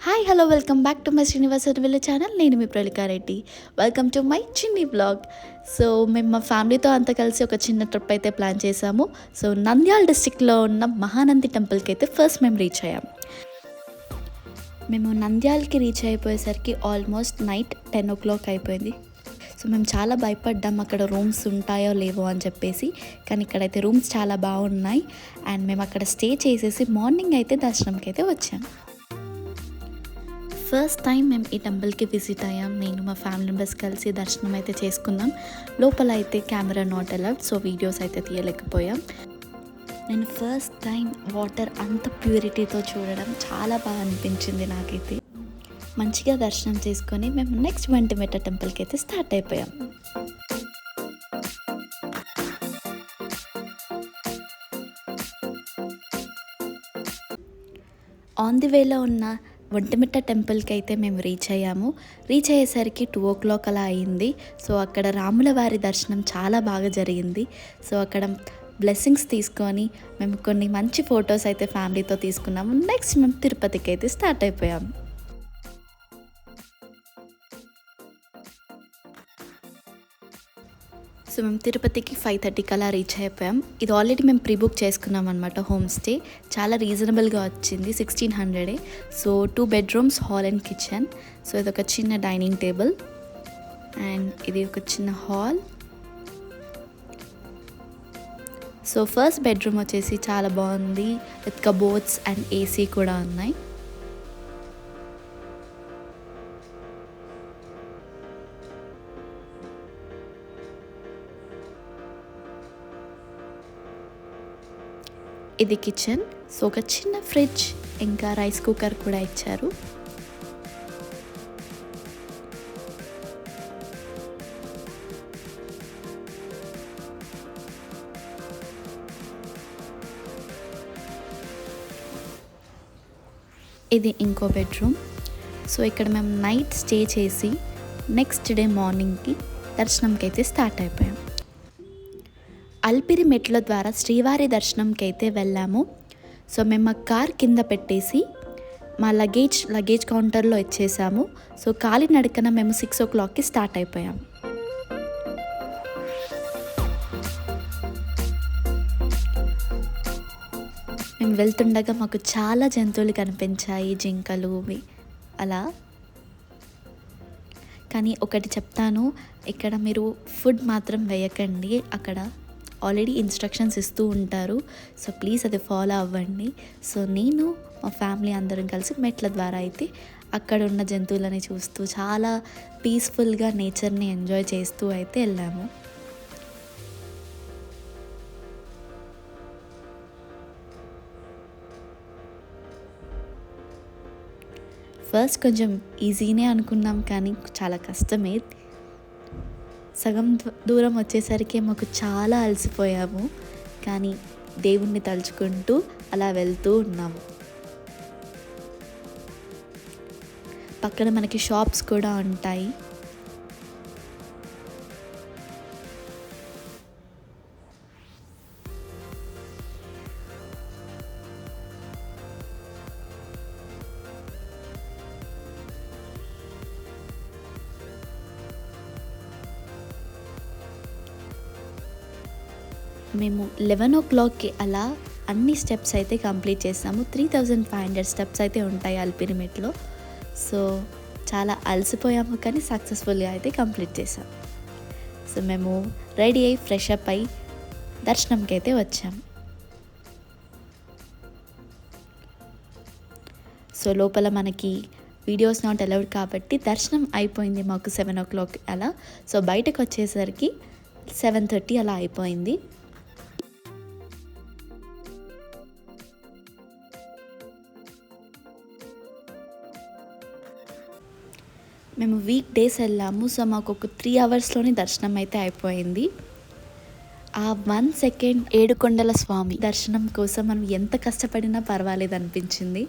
Hi hello welcome back to my Srinivasa villa channel. నేను మీ ప్రలికారెడ్డి. Welcome to my చిన్ని blog. So మేము మా ఫ్యామిలీతో అంతా కలిసి ఒక చిన్న ట్రిప్ అయితే ప్లాన్ చేసాము. సో నంద్యాల డిస్టిక్లో ఉన్న మహానంది టెంపుల్కి అయితే ఫస్ట్ మేము రీచ్ అయ్యాము. మేము నంద్యాలకి రీచ్ అయిపోయేసరికి ఆల్మోస్ట్ నైట్ 10 o'clock అయిపోయింది. సో మేము చాలా భయపడ్డాం అక్కడ రూమ్స్ ఉంటాయో లేవో అని చెప్పేసి. కానీ ఇక్కడైతే రూమ్స్ చాలా బాగున్నాయి. అండ్ మేము అక్కడ స్టే చేసేసి మార్నింగ్ అయితే దర్శనంకి అయితే వచ్చాము. ఫస్ట్ టైం మేము ఈ టెంపుల్కి విజిట్ అయ్యాం. నేను మా ఫ్యామిలీ మెంబర్స్ కలిసి దర్శనం అయితే చేసుకున్నాం. లోపల అయితే camera not allowed, so videos అయితే తీయలేకపోయాం. నేను ఫస్ట్ టైం వాటర్ అంత ప్యూరిటీతో చూడడం చాలా బాగా అనిపించింది నాకైతే. మంచిగా దర్శనం చేసుకొని మేము నెక్స్ట్ వంటిమిట్ట టెంపుల్కి అయితే స్టార్ట్ అయిపోయాం. ఆన్ ది వేలో ఉన్న ఒంటిమిట్ట టెంపుల్కి అయితే మేము రీచ్ అయ్యాము. రీచ్ అయ్యేసరికి 2 o'clock అలా అయింది. సో అక్కడ రాముల వారి దర్శనం చాలా బాగా జరిగింది. సో అక్కడ బ్లెస్సింగ్స్ తీసుకొని మేము కొన్ని మంచి ఫొటోస్ అయితే ఫ్యామిలీతో తీసుకున్నాము. నెక్స్ట్ మేము తిరుపతికి అయితే స్టార్ట్ అయిపోయాము. సో మేము తిరుపతికి 5:30కి అలా రీచ్ అయిపోయాం. ఇది ఆల్రెడీ మేము ప్రీ బుక్ చేసుకున్నాం అనమాట. హోమ్ స్టే చాలా రీజనబుల్గా వచ్చింది, 1600. So 2 bedrooms, hall and kitchen. So ఇది ఒక చిన్న డైనింగ్ టేబుల్ అండ్ ఇది ఒక చిన్న హాల్. సో ఫస్ట్ బెడ్రూమ్ వచ్చేసి చాలా బాగుంది, విత్ కబోర్డ్స్ అండ్ ఏసీ కూడా ఉన్నాయి. ఇది కిచెన్. సో ఒక చిన్న ఫ్రిడ్జ్ ఇంకా రైస్ కుక్కర్ కూడా ఇచ్చారు. ఇది ఇంకో బెడ్రూమ్. సో ఇక్కడ మేము నైట్ స్టే చేసి నెక్స్ట్ డే మార్నింగ్కి దర్శనంకి అయితే స్టార్ట్ అయిపోయాం. అల్పిరి మెట్ల ద్వారా శ్రీవారి దర్శనంకి అయితే వెళ్ళాము. సో మేము మా కార్ కింద పెట్టేసి మా లగేజ్ కౌంటర్లో ఇచ్చేసాము. సో కాలినడకన మేము 6 o'clockకి స్టార్ట్ అయిపోయాము. మేము వెళ్తుండగా మాకు చాలా జంతువులు కనిపించాయి, జింకలు అలా. కానీ ఒకటి చెప్తాను, ఇక్కడ మీరు ఫుడ్ మాత్రం వేయకండి. అక్కడ ఆల్రెడీ ఇన్స్ట్రక్షన్స్ ఇస్తూ ఉంటారు. సో ప్లీజ్ అది ఫాలో అవ్వండి. సో నేను మా ఫ్యామిలీ అందరం కలిసి మెట్ల ద్వారా అయితే అక్కడ ఉన్న జంతువులని చూస్తూ చాలా పీస్ఫుల్గా నేచర్ని ఎంజాయ్ చేస్తూ అయితే వెళ్ళాము. ఫస్ట్ కొంచెం ఈజీనే అనుకున్నాం, కానీ చాలా కష్టమే. సగం దూరం వచ్చేసరికి మాకు చాలా అలసిపోయాము. కానీ దేవుణ్ణి తలుచుకుంటూ అలా వెళ్తూ ఉన్నాము. పక్కన మనకి షాప్స్ కూడా ఉంటాయి. మేము 11 o'clockకి అలా అన్ని స్టెప్స్ అయితే కంప్లీట్ చేసాము. 3500 స్టెప్స్ అయితే ఉంటాయి అల్పిరిమెట్లో. సో చాలా అలసిపోయాము, కానీ సక్సెస్ఫుల్గా అయితే కంప్లీట్ చేసాం. సో మేము రెడీ అయ్యి ఫ్రెష్ అప్ అయ్యి దర్శనంకి అయితే వచ్చాము. సో లోపల మనకి వీడియోస్ నాట్ అలౌడ్ కాబట్టి దర్శనం అయిపోయింది మాకు 7 o'clock అలా. సో బయటకు వచ్చేసరికి 7:30 అలా అయిపోయింది. మేము వీక్ డేస్ వెళ్ళాము. సో మాకు ఒక 3 hours దర్శనం అయితే అయిపోయింది. ఆ 1 second ఏడుకొండల స్వామి దర్శనం కోసం మనం ఎంత కష్టపడినా పర్వాలేదు అనిపించింది.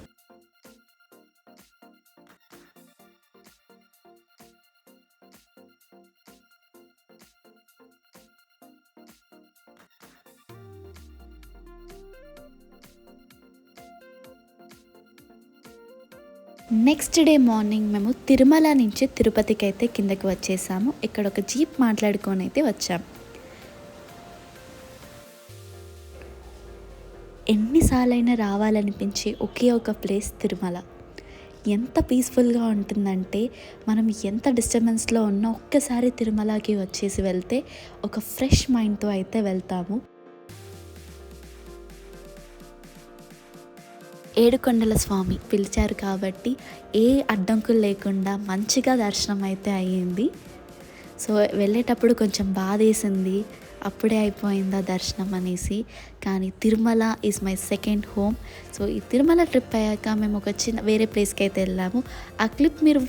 నెక్స్ట్ డే మార్నింగ్ మేము తిరుమల నుంచి తిరుపతికి అయితే కిందకి వచ్చేసాము. ఇక్కడ ఒక జీప్ మాట్లాడుకొని అయితే వచ్చాం. ఎన్నిసార్లైనా రావాలనిపించే ఒకే ఒక ప్లేస్ తిరుమల. ఎంత పీస్ఫుల్గా ఉంటుందంటే మనం ఎంత డిస్టర్బెన్స్లో ఉన్నా ఒక్కసారి తిరుమలకి వచ్చేసి వెళ్తే ఒక ఫ్రెష్ మైండ్తో అయితే వెళ్తాము. ఏడుకొండల స్వామి పిలిచారు కాబట్టి ఏ అడ్డంకులు లేకుండా మంచిగా దర్శనం అయితే అయ్యింది. సో వెళ్ళేటప్పుడు కొంచెం బాధేసింది, అప్పుడే అయిపోయిందా దర్శనం అనేసి. కానీ Tirumala is my second home. So ఈ తిరుమల ట్రిప్ అయ్యాక మేము ఒక చిన్న వేరే ప్లేస్కి అయితే వెళ్ళాము. ఆ క్లిప్ మీరు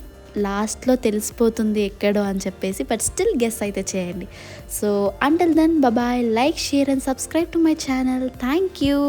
లాస్ట్లో తెలిసిపోతుంది ఎక్కడో అని చెప్పేసి, బట్ స్టిల్ గెస్ అయితే చేయండి. So until then bye, like, share and subscribe to my channel. Thank you.